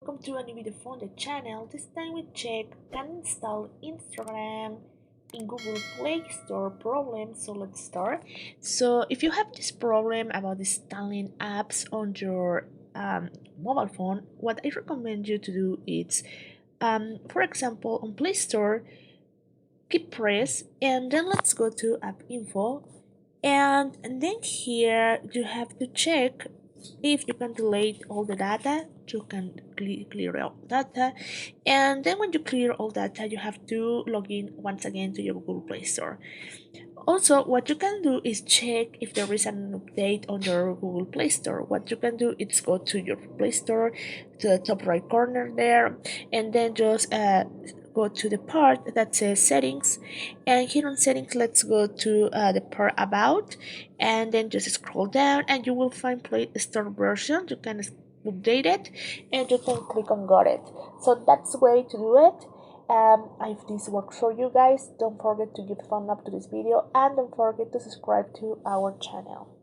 welcome to a new video from the channel. This time we check can install Instagram in Google Play Store problem. So let's start. So if you have this problem about installing apps on your mobile phone, what I recommend you to do is for example on Play Store, keep press and then let's go to app info, and then here you have to check if you can delete all the data. You can clear all data, and then when you clear all data you have to log in once again to your Google Play Store. Also, what you can do is check if there is an update on your Google Play Store. What you can do is go to your Play Store, to the top right corner there, and then just go to the part that says settings, and here on settings let's go to the part about, and then just scroll down and you will find Play Store version. You can update it and you can click on got it. So that's the way to do it. If this works for you guys, don't forget to give a thumb up to this video and don't forget to subscribe to our channel.